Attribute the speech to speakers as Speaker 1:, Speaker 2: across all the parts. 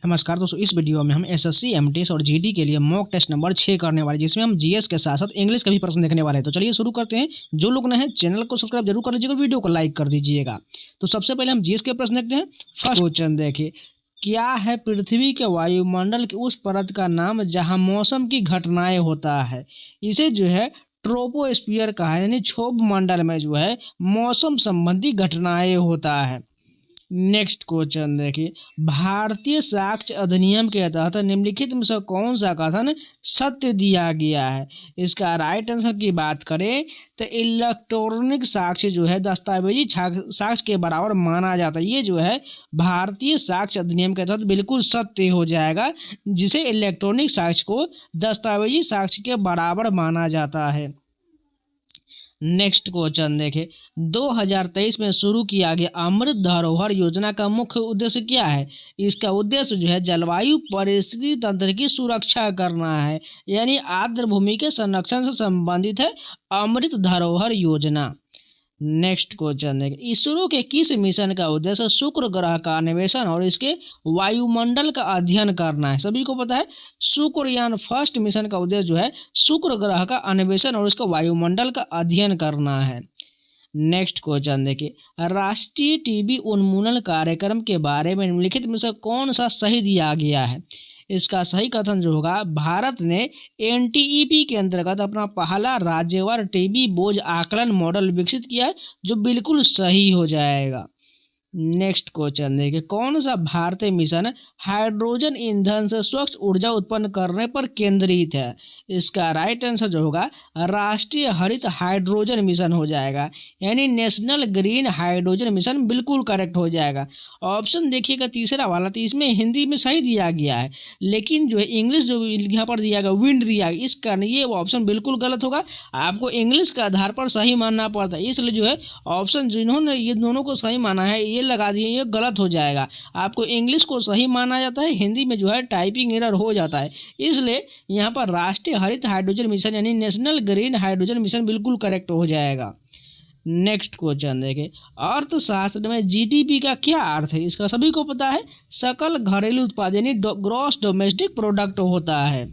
Speaker 1: नमस्कार दोस्तों, इस वीडियो में हम एसएससी, एमटीएस और जीडी के लिए मॉक टेस्ट नंबर 6 करने वाले, जिसमें हम जीएस के साथ साथ इंग्लिश के भी प्रश्न देखने वाले हैं। तो चलिए शुरू करते हैं। जो लोग नए हैं चैनल को सब्सक्राइब जरूर कर लीजिएगा, वीडियो को लाइक कर दीजिएगा। तो सबसे पहले हम जीएस के प्रश्न देखते हैं। फर्स्ट क्वेश्चन देखिए, क्या है पृथ्वी के वायुमंडल की उस परत का नाम जहाँ मौसम की घटनाएं होता है? इसे जो है ट्रोपोस्फियर कहा है, यानी क्षोभ मंडल में जो है मौसम संबंधी घटनाएं होता है। नेक्स्ट क्वेश्चन देखिए, भारतीय साक्ष्य अधिनियम के तहत निम्नलिखित में से कौन सा कथन सत्य दिया गया है? इसका राइट आंसर की बात करें तो इलेक्ट्रॉनिक साक्ष्य जो है दस्तावेजी साक्ष्य के बराबर माना जाता है। ये जो है भारतीय साक्ष्य अधिनियम के तहत बिल्कुल सत्य हो जाएगा, जिसे इलेक्ट्रॉनिक साक्ष्य को दस्तावेजी साक्ष्य के बराबर माना जाता है। नेक्स्ट क्वेश्चन देखें, 2023 में शुरू किया गया अमृत धरोहर योजना का मुख्य उद्देश्य क्या है? इसका उद्देश्य जो है जलवायु परिस्थिति तंत्र की सुरक्षा करना है, यानी आर्द्र भूमि के संरक्षण से संबंधित है अमृत धरोहर योजना। नेक्स्ट क्वेश्चन देखें, इसरो के किस मिशन का उद्देश्य शुक्र ग्रह का अन्वेषण और इसके वायुमंडल का अध्ययन करना है? सभी को पता है शुक्रयान फर्स्ट मिशन का उद्देश्य जो है शुक्र ग्रह का अन्वेषण और इसका वायुमंडल का अध्ययन करना है। नेक्स्ट क्वेश्चन देखिए, राष्ट्रीय टीबी उन्मूलन कार्यक्रम के बारे में निम्नलिखित में से कौन सा सही दिया गया है? इसका सही कथन जो होगा, भारत ने एनटीईपी के अंतर्गत अपना पहला राज्यवार टीबी बोझ आकलन मॉडल विकसित किया है, जो बिल्कुल सही हो जाएगा। नेक्स्ट क्वेश्चन देखिए, कौन सा भारतीय मिशन हाइड्रोजन ईंधन से स्वच्छ ऊर्जा उत्पन्न करने पर केंद्रित है? इसका राइट आंसर जो होगा राष्ट्रीय हरित हाइड्रोजन मिशन हो जाएगा, यानी नेशनल ग्रीन हाइड्रोजन मिशन बिल्कुल करेक्ट हो जाएगा। ऑप्शन देखिएगा तीसरा वाला, तो इसमें हिंदी में सही दिया गया है, लेकिन जो है इंग्लिश जो यहाँ पर दिया गया विंड दिया गया, इस कारण ये ऑप्शन बिल्कुल गलत होगा। आपको इंग्लिश के आधार पर सही मानना पड़ता है, इसलिए जो है ऑप्शन जिन्होंने ये दोनों को सही माना है ये लगा दिए, ये गलत हो जाएगा। आपको इंग्लिश को सही माना जाता है, हिंदी में जो है टाइपिंग एरर हो जाता है, इसलिए यहाँ पर राष्ट्रीय हरित हाइड्रोजन मिशन यानी नेशनल ग्रीन हाइड्रोजन मिशन बिल्कुल करेक्ट हो जाएगा। नेक्स्ट क्वेश्चन देखें, अर्थशास्त्र में जीडीपी का क्या अर्थ है? इसका सभी को पता है सकल घरेलू उत्पाद यानी ग्रॉस डोमेस्टिक प्रोडक्ट होता है।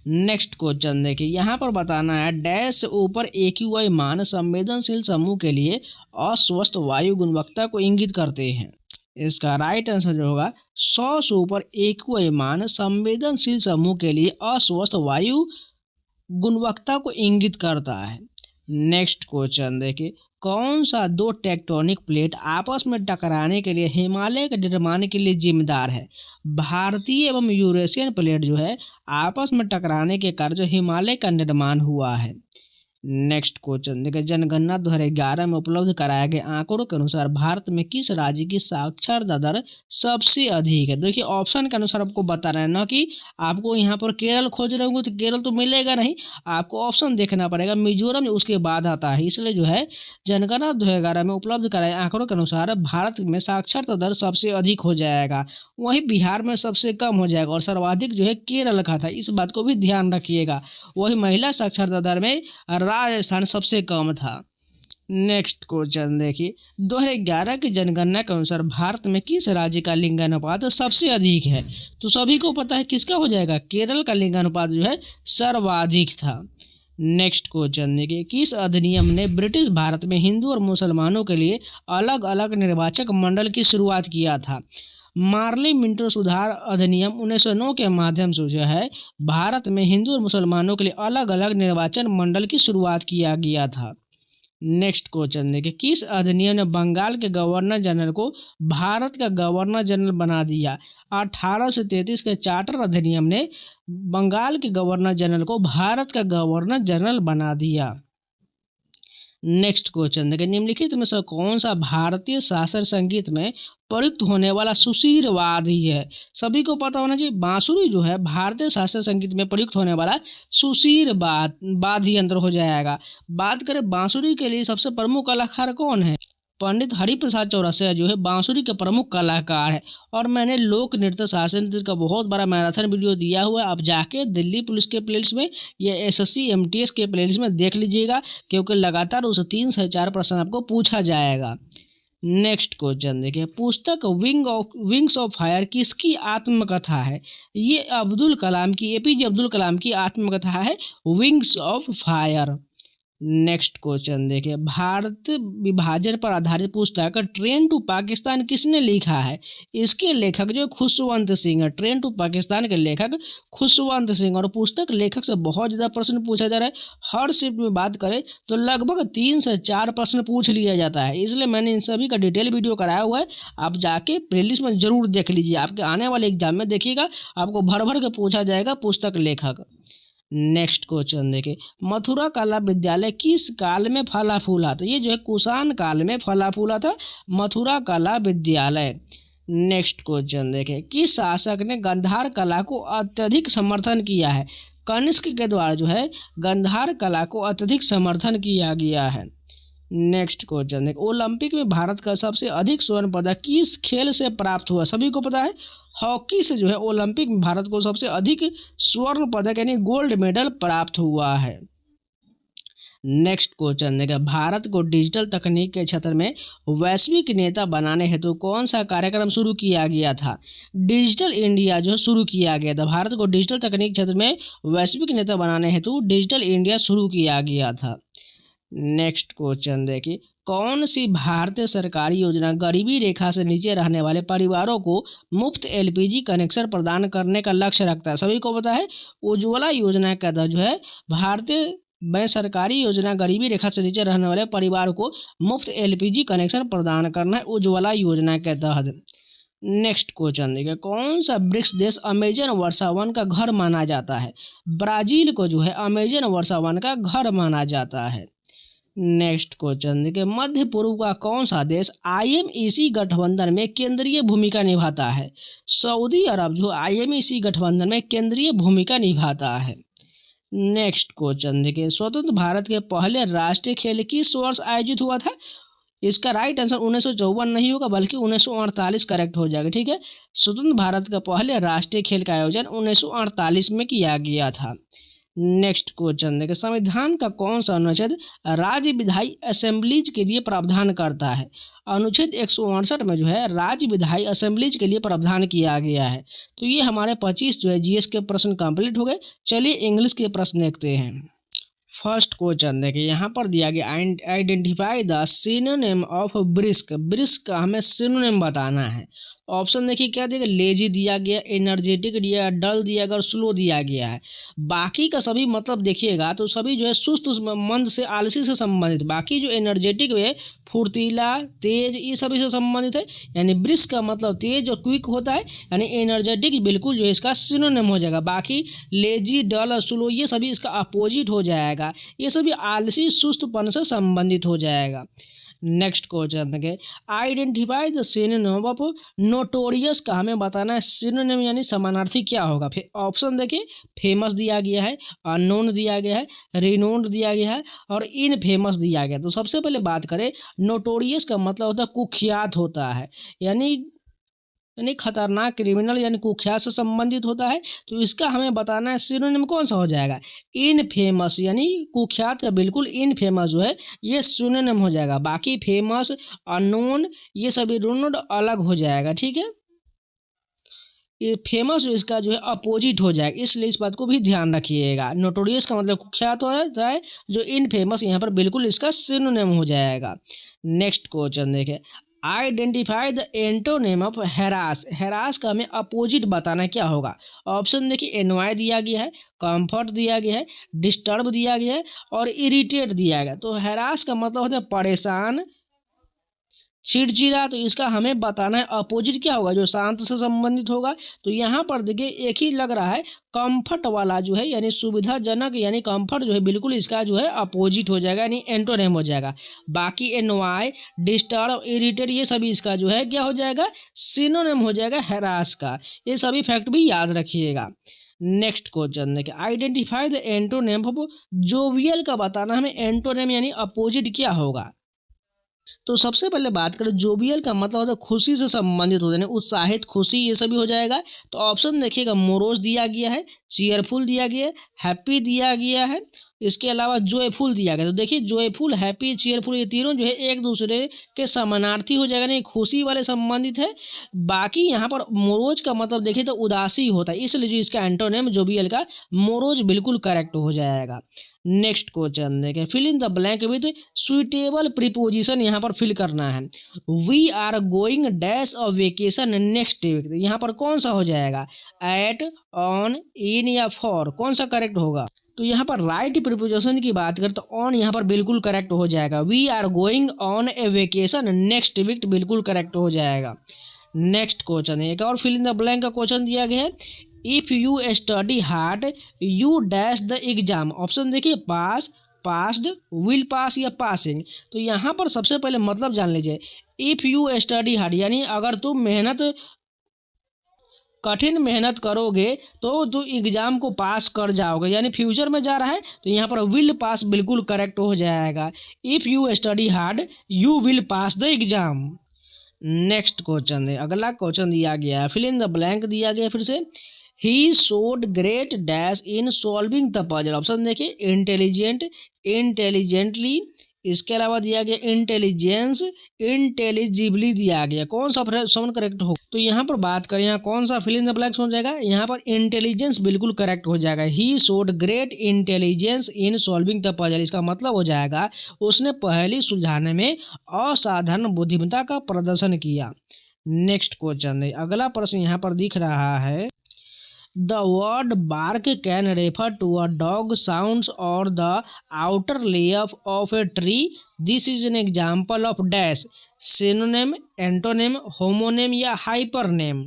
Speaker 1: नेक्स्ट क्वेश्चन देखिए, यहाँ पर बताना है डैश से ऊपर एक्यूआई मान संवेदनशील समूह के लिए अस्वस्थ वायु गुणवत्ता को इंगित करते हैं। इसका राइट आंसर जो होगा 100 से ऊपर एक्यूआई मान संवेदनशील समूह के लिए अस्वस्थ वायु गुणवत्ता को इंगित करता है। नेक्स्ट क्वेश्चन देखिए, कौन सा दो टेक्टोनिक प्लेट आपस में टकराने के लिए हिमालय के निर्माण के लिए जिम्मेदार है? भारतीय एवं यूरेशियन प्लेट जो है आपस में टकराने के कारण जो हिमालय का निर्माण हुआ है। नेक्स्ट क्वेश्चन देखिए, जनगणना 2011 में उपलब्ध कराए गए आंकड़ों के अनुसार भारत में किस राज्य की साक्षरता दर सबसे अधिक है? देखिए ऑप्शन के अनुसार आपको बता रहे हैं, ना कि आपको यहाँ पर केरल खोज रहे होंगे तो केरल तो मिलेगा नहीं, आपको ऑप्शन देखना पड़ेगा। मिजोरम उसके बाद आता है, इसलिए जो है जनगणना 2011 में उपलब्ध कराए आंकड़ों के अनुसार भारत में साक्षरता दर सबसे अधिक हो जाएगा, वहीं बिहार में सबसे कम हो जाएगा और सर्वाधिक जो है केरल का था, इस बात को भी ध्यान रखिएगा। वही महिला साक्षरता दर में राजस्थान सबसे कम था। नेक्स्ट क्वेश्चन देखिए, 2011 की जनगणना के अनुसार भारत में किस राज्य का लिंगानुपात सबसे अधिक है? तो सभी को पता है किसका हो जाएगा, केरल का लिंगानुपात जो है सर्वाधिक था। नेक्स्ट क्वेश्चन देखिए, किस अधिनियम ने ब्रिटिश भारत में हिंदू और मुसलमानों के लिए अलग अलग निर्वाचक मंडल की शुरुआत किया था? मार्ली मिंटो सुधार अधिनियम 1909 के माध्यम से जो है भारत में हिंदू और मुसलमानों के लिए अलग अलग निर्वाचन मंडल की शुरुआत किया गया था। नेक्स्ट क्वेश्चन देखिए, किस अधिनियम ने बंगाल के गवर्नर जनरल को भारत का गवर्नर जनरल बना दिया? 1833 के चार्टर अधिनियम ने बंगाल के गवर्नर जनरल को भारत का गवर्नर जनरल बना दिया। नेक्स्ट क्वेश्चन देखिए, निम्नलिखित में से कौन सा भारतीय शास्त्रीय संगीत में प्रयुक्त होने वाला सुशीर वाद्य है? सभी को पता होना चाहिए बांसुरी जो है भारतीय शास्त्रीय संगीत में प्रयुक्त होने वाला सुशीर वाद्य यंत्र हो जाएगा। बात करें बांसुरी के लिए सबसे प्रमुख कलाकार कौन है? पंडित हरिप्रसाद चौरसिया जो है बांसुरी के प्रमुख कलाकार है, और मैंने लोक नृत्य शास्त्रीय नृत्य का बहुत बड़ा मैराथन वीडियो दिया हुआ है, आप जाके दिल्ली पुलिस के प्लेलिस्ट में या एसएससी एमटीएस के प्लेलिस्ट में देख लीजिएगा, क्योंकि लगातार उस 3 से 4 प्रश्न आपको पूछा जाएगा। नेक्स्ट क्वेश्चन देखिए, पुस्तक विंग्स ऑफ फायर किसकी आत्मकथा है? ये अब्दुल कलाम की, एपीजे अब्दुल कलाम की आत्मकथा है wings of fire. Next question देखिए, भारत विभाजन पर आधारित पुस्तक ट्रेन टू पाकिस्तान किसने लिखा है? इसके लेखक जो खुशवंत सिंह है, ट्रेन टू पाकिस्तान के लेखक खुशवंत सिंह। और पुस्तक लेखक से बहुत ज़्यादा प्रश्न पूछा जा रहा है। हर शिफ्ट में बात करें तो लगभग 3 से 4 प्रश्न पूछ लिया जाता है, इसलिए मैंने इन सभी का डिटेल वीडियो कराया हुआ है। आप जाके प्लेलिस्ट में जरूर देख लीजिए, आपके आने वाले एग्जाम में देखिएगा आपको भर भर के पूछा जाएगा पुस्तक लेखक। नेक्स्ट क्वेश्चन देखिए, मथुरा कला विद्यालय किस काल में फला फूला था? ये जो है कुषाण काल में फला फूला था मथुरा कला विद्यालय। नेक्स्ट क्वेश्चन देखिए, किस शासक ने गांधार कला को अत्यधिक समर्थन किया है? कनिष्क के द्वारा जो है गांधार कला को अत्यधिक समर्थन किया गया है। नेक्स्ट क्वेश्चन देखिए, ओलंपिक में भारत का सबसे अधिक स्वर्ण पदक किस खेल से प्राप्त हुआ? सभी को पता है, हॉकी से जो है ओलंपिक में भारत को सबसे अधिक स्वर्ण पदक यानी गोल्ड मेडल प्राप्त हुआ है। नेक्स्ट क्वेश्चन देखिए, भारत को डिजिटल तकनीक के क्षेत्र में वैश्विक नेता बनाने हेतु कौन सा कार्यक्रम शुरू किया गया था? डिजिटल इंडिया जो शुरू किया गया था। भारत को डिजिटल तकनीक क्षेत्र में वैश्विक नेता बनाने हेतु डिजिटल इंडिया शुरू किया गया था। नेक्स्ट क्वेश्चन देखिए, कौन सी भारतीय सरकारी योजना गरीबी रेखा से नीचे रहने वाले परिवारों को मुफ्त एलपीजी कनेक्शन प्रदान करने का लक्ष्य रखता है? सभी को पता है, उज्ज्वला योजना का तहत जो है भारतीय में सरकारी योजना गरीबी रेखा से नीचे रहने वाले परिवार को मुफ्त एलपीजी कनेक्शन प्रदान करना है उज्ज्वला योजना के तहत। नेक्स्ट क्वेश्चन देखिए, कौन सा ब्रिक्स देश अमेजन वर्षावन का घर माना जाता है? ब्राजील को जो है अमेजन वर्षावन का घर माना जाता है। नेक्स्ट क्वेश्चन देखिए, मध्य पूर्व का कौन सा देश आईएमईसी गठबंधन में केंद्रीय भूमिका निभाता है? सऊदी अरब जो आईएमईसी गठबंधन में केंद्रीय भूमिका निभाता है। नेक्स्ट क्वेश्चन देखिए, स्वतंत्र भारत के पहले राष्ट्रीय खेल किस वर्ष आयोजित हुआ था? इसका राइट आंसर 1954 नहीं होगा बल्कि 1948 करेक्ट हो जाएगा। ठीक है, स्वतंत्र भारत का पहले राष्ट्रीय खेल का आयोजन 1948 में किया गया था। नेक्स्ट क्वेश्चन देखिए, संविधान का कौन सा अनुच्छेद राज्य विधायी असेंबलीज के लिए प्रावधान करता है? अनुच्छेद 168 में जो है राज्य विधायी असेंबलीज के लिए प्रावधान किया गया है। तो ये हमारे 25 जो है जीएस के प्रश्न कंप्लीट हो गए। चलिए इंग्लिश के प्रश्न देखते हैं। फर्स्ट क्वेश्चन देखिए, यहाँ पर दिया गया identify the synonym of brisk. Brisk का हमें सिनोनिम बताना है। ऑप्शन देखिए क्या दिया गया, लेजी दिया गया, एनर्जेटिक दिया, डल दिया गया और स्लो दिया गया है। बाकी का सभी मतलब देखिएगा तो सभी जो है सुस्त मंद से आलसी से संबंधित। बाकी जो एनर्जेटिक है फुर्तीला तेज ये सभी से संबंधित है। यानी ब्रिस्क का मतलब तेज और क्विक होता है, यानी एनर्जेटिक बिल्कुल जो है इसका सिनोनिम हो जाएगा। बाकी लेजी डल और स्लो ये सभी इसका अपोजिट हो जाएगा, ये सभी आलसी सुस्तपन से संबंधित हो जाएगा। नेक्स्ट क्वेश्चन देखिए, identify the synonym of notorious का हमें बताना है। सिनोनिम यानी समानार्थी क्या होगा? फिर ऑप्शन देखिए, फेमस दिया गया है, अननोन दिया गया है, रिनोन्ड दिया गया है और इनफेमस दिया गया। तो सबसे पहले बात करें, नोटोरियस का मतलब होता है कुख्यात होता है, यानी खतरनाक क्रिमिनल यानी कुख्यात से संबंधित होता है। तो इसका हमें बताना है सिनोनिम कौन सा हो जाएगा, इनफेमस, यानी कुख्यात का बिल्कुल इनफेमस जो है ये सिनोनिम हो जाएगा। बाकी फेमस अननोन ये सभी रिनोन्ड अलग हो जाएगा। ठीक है, ये फेमस जो इसका जो है अपोजिट हो जाएगा, इसलिए इस बात को भी ध्यान रखिएगा। नोटोरियस का मतलब कुख्यात हो जाता है, जो इनफेमस यहाँ पर बिल्कुल इसका सिनोनिम हो जाएगा। नेक्स्ट क्वेश्चन देखें, identify the antonym of harass. Harass का हमें अपोजिट बताना क्या होगा? ऑप्शन देखिए, एनवाय दिया गया है, कंफर्ट दिया गया है, डिस्टर्ब दिया गया है और इरिटेट दिया गया। तो हैरास का मतलब होता है परेशान चिड़चिड़ा। तो इसका हमें बताना है अपोजिट क्या होगा, जो शांत से संबंधित होगा। तो यहाँ पर देखिए एक ही लग रहा है, कंफर्ट वाला जो है यानी सुविधाजनक यानी कंफर्ट जो है बिल्कुल इसका जो है अपोजिट हो जाएगा, यानी एंटोनिम हो जाएगा। बाकी एनवाय डिस्टर्ब इरिटेट ये सभी इसका जो है क्या हो जाएगा, सिनोनिम हो जाएगा हैरास का। ये सभी फैक्ट भी याद रखिएगा। नेक्स्ट क्वेश्चन देखिए, identify the antonym of jovial का बताना हमें एंटोनिम यानी अपोजिट क्या होगा। तो सबसे पहले बात करें, जोवियल का मतलब होता है खुशी से संबंधित होता है, उत्साहित खुशी ये सभी हो जाएगा। तो ऑप्शन देखिएगा, मोरोज दिया गया है, चीयरफुल दिया गया है, हैप्पी दिया गया है इसके अलावा जॉयफुल दिया गया। तो देखिए जॉयफुल, हैप्पी, चीयरफुल ये तीनों जो है एक दूसरे के समानार्थी हो जाएगा, नहीं खुशी वाले संबंधित है। बाकी यहाँ पर मोरोज का मतलब देखिए तो उदासी होता है, इसलिए जो इसका एंटोनिम जो बी एल का मोरोज बिल्कुल करेक्ट हो जाएगा। नेक्स्ट क्वेश्चन देखें, fill in the blank with suitable preposition यहाँ पर फिल करना है। We are going dash of vacation next week, यहाँ पर कौन सा हो जाएगा, एट, ऑन, इन या फॉर, कौन सा करेक्ट होगा। तो यहाँ पर राइट प्रीपोजिशन की बात करें तो ऑन यहाँ पर बिल्कुल करेक्ट हो जाएगा। We are going on a vacation next week बिल्कुल करेक्ट हो जाएगा। नेक्स्ट क्वेश्चन है, एक और फिल इन द ब्लैंक का क्वेश्चन दिया गया है। If you study hard you dash the exam, option देखिए पास, पास्ड, विल पास या पासिंग। तो यहाँ पर सबसे पहले मतलब जान लीजिए, इफ यू स्टडी हार्ड यानी अगर तुम कठिन मेहनत करोगे तो एग्जाम को पास कर जाओगे, यानी फ्यूचर में जा रहा है तो यहाँ पर विल पास बिल्कुल करेक्ट हो जाएगा। If you study hard you will pass the exam. Next question है, अगला क्वेश्चन दिया गया है, फिल इन द ब्लैंक दिया गया फिर से। He showed great dash in solving the puzzle, option देखिए इंटेलिजेंट, इंटेलिजेंटली, इसके अलावा दिया गया इंटेलिजेंस, इंटेलिजिबली दिया गया, कौन सा ऑप्शन करेक्ट हो। तो यहाँ पर बात करें यहाँ कौन सा फिल इन द ब्लैंक्स हो जाएगा, यहाँ पर इंटेलिजेंस बिल्कुल करेक्ट हो जाएगा। He showed great intelligence in solving the puzzle, इसका मतलब हो जाएगा उसने पहेली सुलझाने में असाधारण बुद्धिमत्ता का प्रदर्शन किया। नेक्स्ट क्वेश्चन है, अगला प्रश्न यहाँ पर दिख रहा है। The word bark can refer to a dog sounds or the outer layer of a tree. This is an example of dash, synonym, antonym, homonym या hypernym।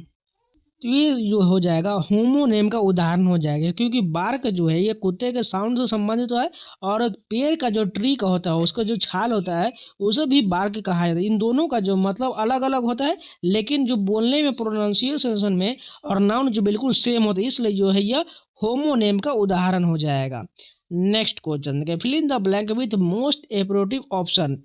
Speaker 1: तो ये जो हो जाएगा होमोनेम का उदाहरण हो जाएगा, क्योंकि बार्क जो है ये कुत्ते के साउंड से संबंधित है, और पेड़ का जो ट्री का होता है उसका जो छाल होता है उसे भी बार्क कहा जाता है। इन दोनों का जो मतलब अलग अलग होता है, लेकिन जो बोलने में, प्रोनाउंसिएशन में और नाउन जो बिल्कुल सेम होता है, इसलिए जो है यह होमोनेम का उदाहरण हो जाएगा। Next question, fill in the blank with most appropriate option.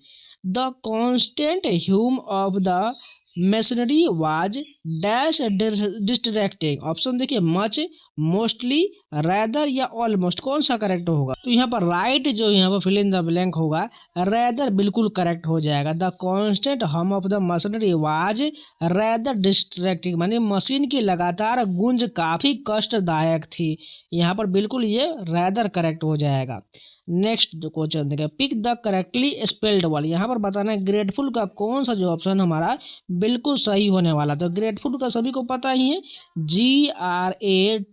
Speaker 1: The constant hum of the machinery was dash distracting, option देखिए मच, मोस्टली, रैदर या ऑलमोस्ट, कौन सा करेक्ट होगा। तो यहाँ पर राइट जो यहाँ पर फिल इन द ब्लैंक होगा रैदर बिल्कुल करेक्ट हो जाएगा। द कांस्टेंट हम of the machinery was rather distracting, माने मशीन की लगातार गूंज काफी कष्टदायक थी, यहाँ पर बिल्कुल ये रैदर करेक्ट हो जाएगा। नेक्स्ट क्वेश्चन देखिए, pick the correctly spelled word, यहाँ पर बताना है ग्रेटफुल का कौन सा जो ऑप्शन हमारा बिल्कुल सही होने वाला। तो ग्रेटफुल का सभी को पता ही है, GRATEFUL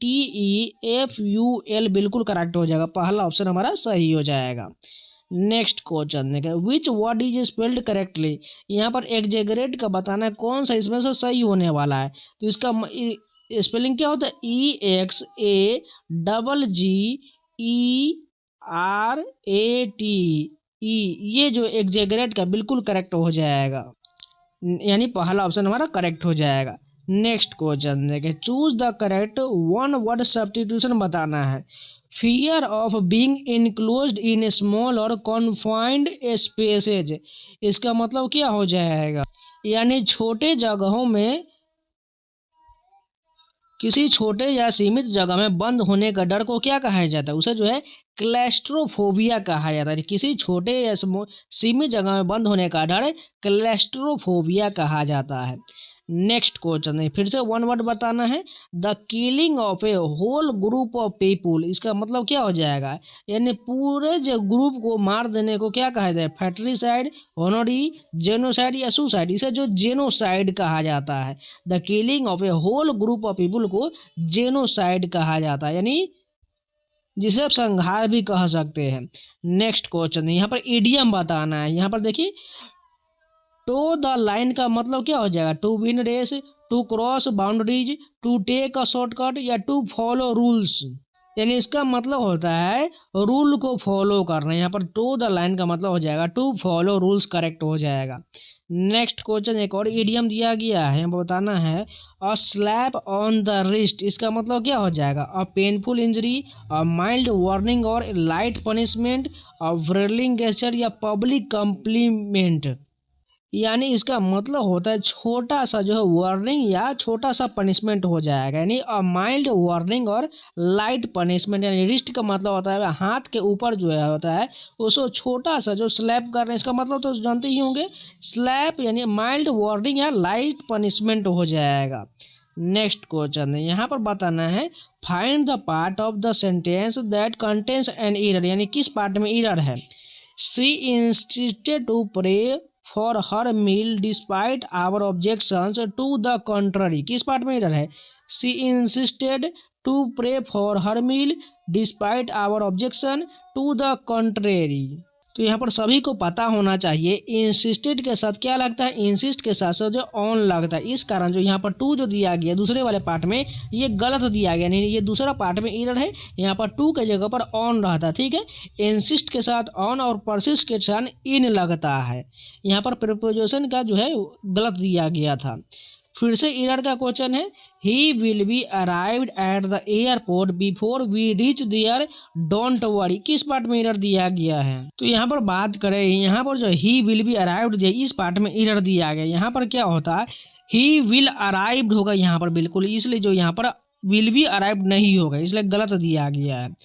Speaker 1: बिल्कुल करेक्ट हो जाएगा, पहला ऑप्शन हमारा सही हो जाएगा। नेक्स्ट क्वेश्चन देखिए, which word is spelled correctly, यहाँ पर एग्जेगरेट का बताना है कौन सा इसमें से सही होने वाला है। तो इसका स्पेलिंग क्या होता है, EXAGGERATE, ये जो एग्जेगरेट का बिल्कुल करेक्ट हो जाएगा, यानी पहला ऑप्शन हमारा करेक्ट हो जाएगा। नेक्स्ट क्वेश्चन देखें, choose the correct one word substitution बताना है। Fear of being enclosed in small और कॉन्फाइंड स्पेसेज, इसका मतलब क्या हो जाएगा, यानी छोटे जगहों में, किसी छोटे या सीमित जगह में बंद होने का डर को क्या कहा जाता है, उसे जो है क्लैस्ट्रोफोबिया कहा जाता है। किसी छोटे या सीमित जगह में बंद होने का डर क्लैस्ट्रोफोबिया कहा जाता है। नेक्स्ट क्वेश्चन है, फिर से वन वर्ड बताना है। The killing of a whole group of people, इसका मतलब क्या हो जाएगा, यानी पूरे जो ग्रुप को मार देने को क्या कहा जाता है, फैट्रीसाइड, होनोडी, जेनोसाइड या सुसाइड, इसे जो जेनोसाइड कहा जाता है। The killing of a whole group of people को जेनोसाइड कहा जाता है, यानी जिसे आप संहार भी कह सकते हैं। नेक्स्ट क्वेश्चन है, यहाँ पर इडियम बताना है। यहाँ पर देखिए, टो द लाइन का मतलब क्या हो जाएगा, to win race, to cross boundaries, to take a shortcut या टू फॉलो रूल्स, यानी इसका मतलब होता है रूल को फॉलो करना। यहाँ पर टू द लाइन का मतलब हो जाएगा टू फॉलो रूल्स, करेक्ट हो जाएगा। नेक्स्ट क्वेश्चन, एक और इडियम दिया गया है, बताना है a slap on the wrist, इसका मतलब क्या हो जाएगा, a painful injury, a mild warning और लाइट पनिशमेंट, अ व्रेलिंग गेस्चर या पब्लिक कम्प्लीमेंट, यानी इसका मतलब होता है छोटा सा जो है वार्निंग या छोटा सा पनिशमेंट हो जाएगा, यानी अ माइल्ड वार्निंग और लाइट पनिशमेंट। यानी रिस्ट का मतलब होता है हाथ के ऊपर जो है होता है उसको छोटा सा जो स्लैप कर रहे हैं, इसका मतलब तो जानते ही होंगे, स्लैप यानी माइल्ड वार्निंग या लाइट पनिशमेंट हो जाएगा। नेक्स्ट क्वेश्चन है, यहाँ पर बताना है find the part of the sentence that contains an error, यानी किस पार्ट में एरर है। She insisted to pray for her meal despite our objections to the contrary, किस पार्ट में एरर है। She insisted to pray for her meal despite our objection to the contrary. तो यहाँ पर सभी को पता होना चाहिए इंसिस्टेड के साथ क्या लगता है, इंसिस्ट के साथ साथ जो ऑन लगता है, इस कारण जो यहाँ पर टू जो दिया गया दूसरे वाले पार्ट में ये गलत दिया गया, नहीं ये दूसरा पार्ट में एरर है, यहाँ पर टू के जगह पर ऑन रहता है। ठीक है, इंसिस्ट के साथ ऑन और परसिस्ट के साथ इन लगता है, यहाँ पर प्रीपोजिशन का जो है गलत दिया गया था। फिर से एरर का क्वेश्चन है, he will be arrived at the airport before we reach there don't worry, किस पार्ट में एरर दिया गया है। तो यहाँ पर बात करें, यहाँ पर जो ही विल बी अराइव्ड दिया इस पार्ट में एरर दिया गया, यहाँ पर क्या होता है ही विल अराइव्ड होगा यहाँ पर बिल्कुल, इसलिए जो यहाँ पर विल बी अराइव्ड नहीं होगा, इसलिए गलत दिया गया है।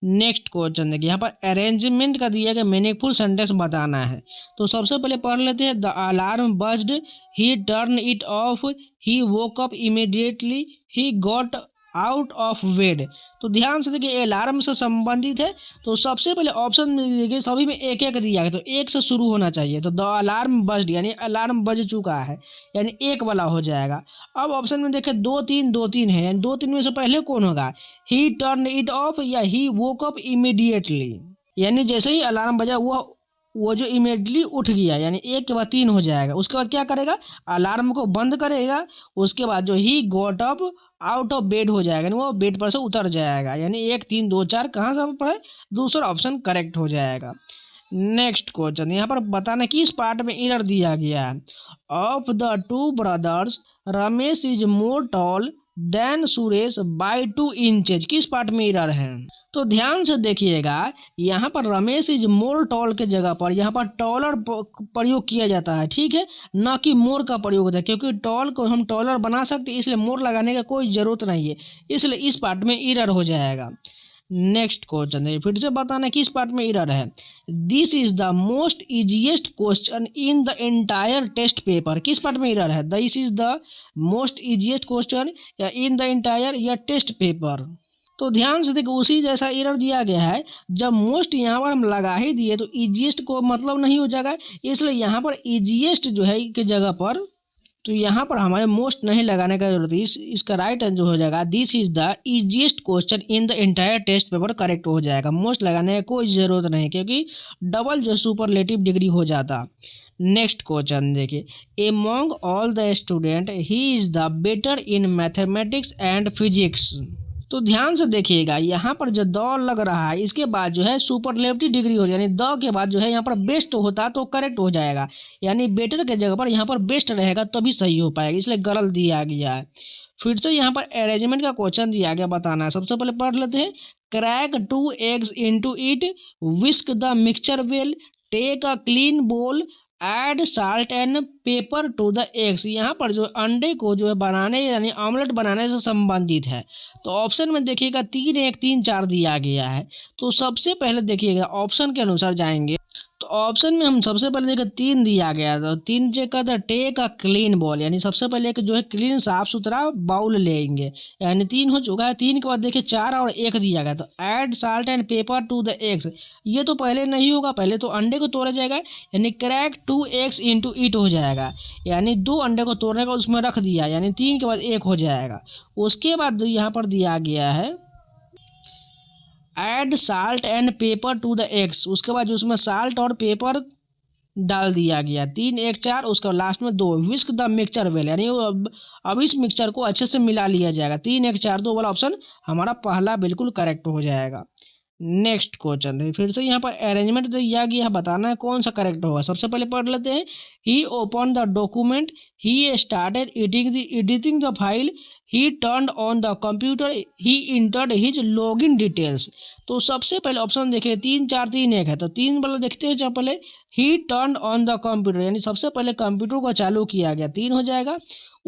Speaker 1: नेक्स्ट क्वेश्चन देखिए, यहाँ पर अरेंजमेंट का दिया गया मीनिंगफुल सेंटेंस बताना है। तो सबसे पहले पढ़ लेते हैं, the alarm buzzed, he turn it off, he woke up immediately, he got out of bed. तो ध्यान से देखिए अलार्म से संबंधित है, तो सबसे पहले ऑप्शन में देखिए सभी में एक एक दिया गया, तो एक से शुरू होना चाहिए। तो द अलार्म बज्ड यानी अलार्म बज चुका है, यानी एक वाला हो जाएगा। अब ऑप्शन में देखें दो तीन है, यानी दो तीन में से पहले कौन होगा, ही टर्न इट ऑफ या ही वोक अप इमीडिएटली, यानी जैसे ही अलार्म बजा वो जो इमीडिएटली उठ गया, यानी एक के बाद तीन हो जाएगा। उसके बाद क्या करेगा, अलार्म को बंद करेगा, उसके बाद जो he got up out of bed हो जाएगा, यानी वो बेड पर से उतर जाएगा, यानी 1 3 2 4 कहाँ से पढ़े, दूसरा ऑप्शन करेक्ट हो जाएगा। नेक्स्ट क्वेश्चन, यहाँ पर बताना कि इस पार्ट में एरर दिया गया है। Of the two brothers Ramesh is more tall than Suresh by 2 inches, किस पार्ट में एरर है। तो ध्यान से देखिएगा, यहाँ पर रमेश इज मोर टॉल के जगह पर यहाँ पर टॉलर प्रयोग किया जाता है, ठीक है, ना कि मोर का प्रयोग होता है, क्योंकि टॉल को हम टॉलर बना सकते हैं, इसलिए मोर लगाने का कोई ज़रूरत नहीं है, इसलिए इस पार्ट में एरर हो जाएगा। नेक्स्ट क्वेश्चन है, फिर से बताना किस पार्ट में एरर है। This is the most easiest question in the entire test paper, किस पार्ट में एरर है, this is the most easiest question या इन द एंटायर या टेस्ट पेपर। तो ध्यान से देखो उसी जैसा एरर दिया गया है, जब मोस्ट यहाँ पर हम लगा ही दिए तो इजीएस्ट को मतलब नहीं हो जाएगा, इसलिए यहाँ पर इजीएस्ट जो है के जगह पर, तो यहाँ पर हमारे मोस्ट नहीं लगाने का जरूरत है, इसका राइट आंसर हो जाएगा this is the easiest question in the entire test paper, correct हो जाएगा। मोस्ट लगाने का कोई ज़रूरत नहीं, क्योंकि डबल जो सुपरलेटिव डिग्री हो जाता। नेक्स्ट क्वेश्चन देखिए, among all the student he is the better in mathematics and physics. तो ध्यान से देखिएगा, यहाँ पर जो द लग रहा है इसके बाद जो है सुपरलेटिव डिग्री हो जाए, यानी द के बाद जो है यहाँ पर बेस्ट होता तो करेक्ट हो जाएगा, यानी बेटर के जगह पर यहाँ पर बेस्ट रहेगा तभी सही हो पाएगा, इसलिए गलत दिया गया है। फिर से यहाँ पर अरेंजमेंट का क्वेश्चन दिया गया, बताना है। सबसे पहले पढ़ लेते हैं, crack 2 eggs into it, whisk the mixture well, take a clean bowl, add salt and paper two the eggs. यहाँ पर जो अंडे को जो है बनाने यानी ऑमलेट बनाने से संबंधित है। तो ऑप्शन में देखिएगा 3 1 3 4 दिया गया है। तो सबसे पहले देखिएगा ऑप्शन के अनुसार जाएंगे, तो ऑप्शन में हम सबसे पहले देखिए 3 दिया गया था, 3 चेक करते टेक अ क्लीन बॉल, यानी सबसे पहले एक जो है क्लीन साफ सुथरा बाउल लेंगे, यानी 3 हो चुका है। 3 के बाद देखिए 4 और 1 दिया गया, तो add salt and paper two the eggs, ये तो पहले नहीं होगा, पहले तो अंडे को तोड़ा जाएगा, यानी क्रैक 2 eggs into it हो जाएगा, यानी 2 अंडे को तोड़ने का उसमें रख दिया, यानी 3 के बाद 1 हो जाएगा। उसके बाद यहाँ पर दिया गया है add salt and paper two the eggs, उसके बाद जो उसमें साल्ट और पेपर डाल दिया गया, 3 1 4, उसका लास्ट में 2, विस्क द मिक्सचर वेल, यानी अब इस मिक्सचर को अच्छे से मिला लिया जाएगा। 3 1 4 2 वाला ऑप्शन हमारा पहला बिल्कुल करेक्ट हो जाएगा। नेक्स्ट क्वेश्चन है, फिर से यहाँ पर अरेंजमेंट दिया गया है, बताना है कौन सा करेक्ट होगा। सबसे पहले पढ़ लेते हैं। He open the document, he started editing the file, he turn on the computer, he entered his login details. तो सबसे पहले ऑप्शन देखिए 3 4 3 1 है, तो 3 वाला देखते हैं। जब पहले ही टर्न ऑन द कंप्यूटर, यानी सबसे पहले कंप्यूटर को चालू किया गया, 3 हो जाएगा।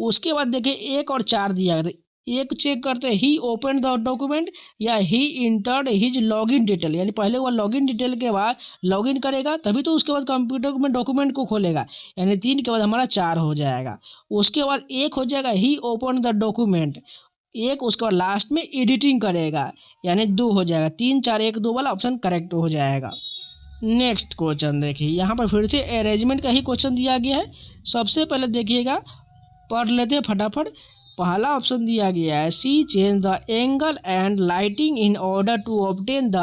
Speaker 1: उसके बाद देखिए 1 और 4 दिया गया, तो एक चेक करते हैं, ही ओपन द डॉक्यूमेंट या ही इंटर्ड हिज लॉगिन डिटेल, यानी पहले वो लॉगिन डिटेल के बाद लॉगिन करेगा तभी तो उसके बाद कंप्यूटर में डॉक्यूमेंट को खोलेगा, यानी 3 के बाद हमारा 4 हो जाएगा। उसके बाद 1 हो जाएगा ही ओपन द डॉक्यूमेंट, 1 उसके बाद लास्ट में एडिटिंग करेगा, यानी 2 हो जाएगा। 3 4 1 2 वाला ऑप्शन करेक्ट हो जाएगा। नेक्स्ट क्वेश्चन देखिए, यहाँ पर फिर से अरेंजमेंट का ही क्वेश्चन दिया गया है। सबसे पहले देखिएगा, पढ़ लेते हैं फटाफट। पहला ऑप्शन दिया गया है, she change the angle and lighting in order to obtain the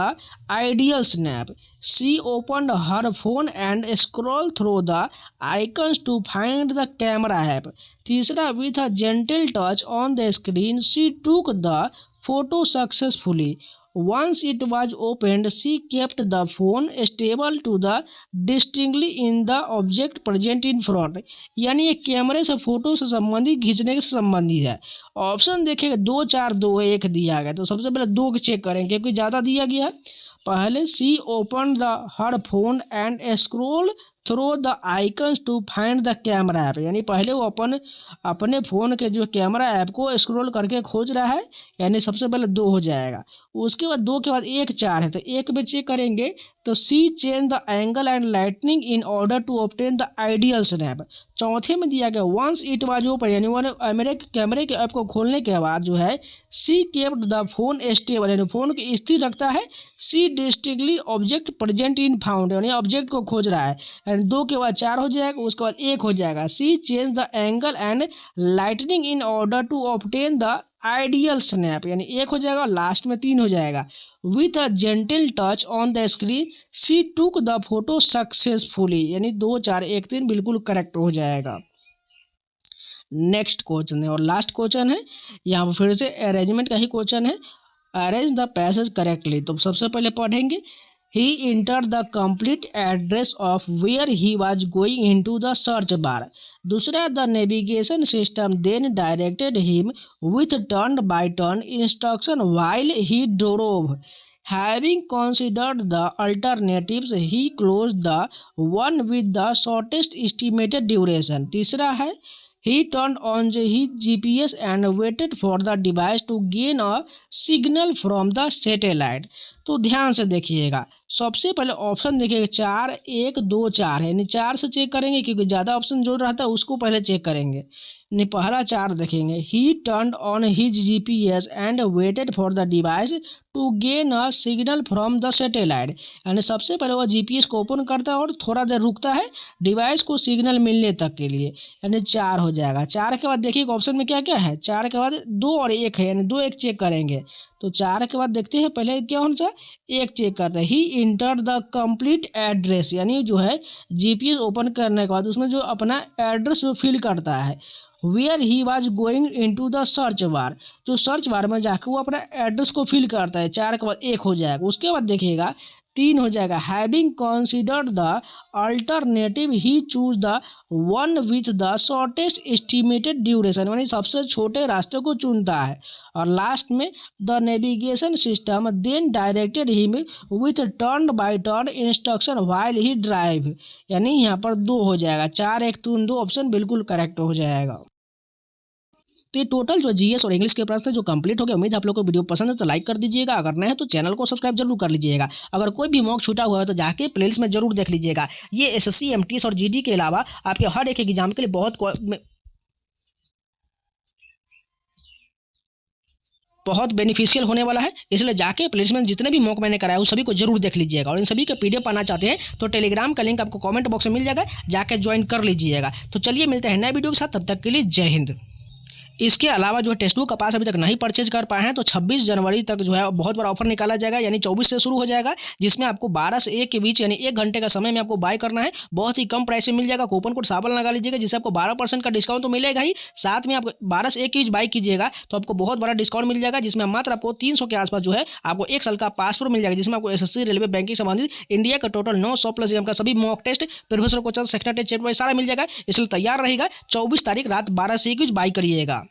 Speaker 1: ideal snap. She open her phone and scroll through the icons to find the camera app. तीसरा, with a gentle touch on the screen she took the photo successfully. Once it was opened, she kept the phone stable to the distinctly in the object present in front। यानी ये कैमरे से photo से संबंधित, खींचने से संबंधित है। ऑप्शन देखेगा 2 4 2 1 दिया गया, तो सबसे पहले 2 चेक करेंगे क्योंकि ज़्यादा दिया गया है। पहले she open the her phone and scroll through the icons to find the camera app, यानी पहले वो अपने फ़ोन के जो कैमरा ऐप को स्क्रॉल करके खोज रहा है, यानी सबसे पहले 2 हो जाएगा। उसके बाद 2 के बाद 1 4 है, तो 1 में चेक करेंगे तो she change the angle and lightning in order to obtain the ideal snap. चौथे में दिया गया वंस इट वाज ओपन, यानी वो मेरे कैमरे के ऐप को खोलने के बाद जो है she kept the phone stable, यानी फ़ोन को स्थिर रखता है। She distinctly object present in found, यानी ऑब्जेक्ट को खोज रहा है, एंड 2 के बाद 4 हो जाएगा। उसके बाद 1 हो जाएगा। She change the angle and lightning in order to obtain the ideal snap, यानी 1 हो जाएगा। लास्ट में 3 हो जाएगा। With a gentle touch on the screen she took the photo successfully, यानी 2 4 1 3 बिल्कुल करेक्ट हो जाएगा। नेक्स्ट क्वेश्चन है और लास्ट क्वेश्चन है, यहाँ पर फिर से अरेंजमेंट का ही क्वेश्चन है। अरेंज द पैसेज करेक्टली, तो सबसे पहले पढ़ेंगे। He entered the complete address of where he was going into the search bar। दूसरा, the navigation system then directed him with turn by turn instruction while he drove। Having considered the alternatives, he closed the one with the shortest estimated duration। तीसरा है, he turned on his GPS and waited for the device to gain a signal from the satellite। तो ध्यान से देखिएगा, सबसे पहले option देखिएगा 4 1 2 4 है, यानी 4 से चेक करेंगे क्योंकि ज़्यादा ऑप्शन जो रहता है उसको पहले चेक करेंगे। यानी पहला 4 देखेंगे, he turn on his GPS and waited for the device to gain a signal from the satellite, यानी सबसे पहले वो GPS को ओपन करता है और थोड़ा देर रुकता है डिवाइस को सिग्नल मिलने तक के लिए, यानी 4 हो जाएगा। 4 के बाद देखिए ऑप्शन में क्या क्या है, 4 के बाद 2 और 1 है, यानी 2 1 चेक करेंगे। तो 4 के बाद देखते हैं, पहले क्या होना चाहिए, 1 चेक करते हैं। ही इंटर द कंप्लीट एड्रेस, यानी जो है GPS ओपन करने के बाद उसमें जो अपना एड्रेस जो फिल करता है। Where he was going in to the search bar, जो सर्च बार में जाकर वो अपना एड्रेस को फिल करता है। 4 के बाद 1 हो जाएगा। उसके बाद देखिएगा 3 हो जाएगा। Having considered the alternative he choose the one with the shortest estimated duration, यानी सबसे छोटे रास्ते को चुनता है। और लास्ट में the navigation system then directed him with turn by turn instruction while he drive, यानी यहाँ पर 2 हो जाएगा। 4 1 3 2 ऑप्शन बिल्कुल करेक्ट हो जाएगा। तो ये टोटल जो जीएस और इंग्लिश के प्रश्न जो कंप्लीट हो गया। उम्मीद आप लोगों को वीडियो पसंद है तो लाइक कर दीजिएगा, अगर नए है तो चैनल को सब्सक्राइब जरूर कर लीजिएगा। अगर कोई भी मॉक छूटा हुआ है तो जाके प्लेलिस्ट में जरूर देख लीजिएगा। ये एसएससी एमटीएस और जीडी के अलावा आपके हर एक एग्जाम के लिए बहुत बेनिफिशियल होने वाला है, इसलिए जाके प्लेलिस्ट में जितने भी मॉक मैंने कराया उस सभी को जरूर देख लीजिएगा। और इन सभी के पीडीएफ पाना चाहते हैं तो टेलीग्राम का लिंक आपको कमेंट बॉक्स में मिल जाएगा, जाके ज्वाइन कर लीजिएगा। तो चलिए मिलते हैं नए वीडियो के साथ, तब तक के लिए जय हिंद। इसके अलावा जो है टेक्स्ट बुक का पास अभी तक नहीं परचेज कर पाए हैं तो 26 जनवरी तक जो है बहुत बड़ा ऑफर निकाला जाएगा, यानी 24 से शुरू हो जाएगा, जिसमें आपको 12 से 1 के बीच यानी 1 घंटे का समय में आपको बाय करना है। बहुत ही कम प्राइस में मिल जाएगा। कूपन कोड साबल लगा लीजिएगा, जिससे आपको 12% का डिस्काउंट तो मिलेगा ही, साथ में आप 12 से 1 के बीच बाय कीजिएगा तो आपको बहुत बड़ा डिस्काउंट मिल जाएगा, जिसमें मात्र आपको 300 के आसपास जो है आपको 1 साल का पासपोर्ट मिल जाएगा, जिसमें आपको एसएससी, रेलवे, बैंकिंग संबंधित इंडिया का टोटल 900+ एग्जाम का सभी mock test, professor question, sectional test, chat wise सारा मिल जाएगा। इसलिए तैयार रहेगा। 24 तारीख रात 12 से 1 के बीच बाय करिएगा।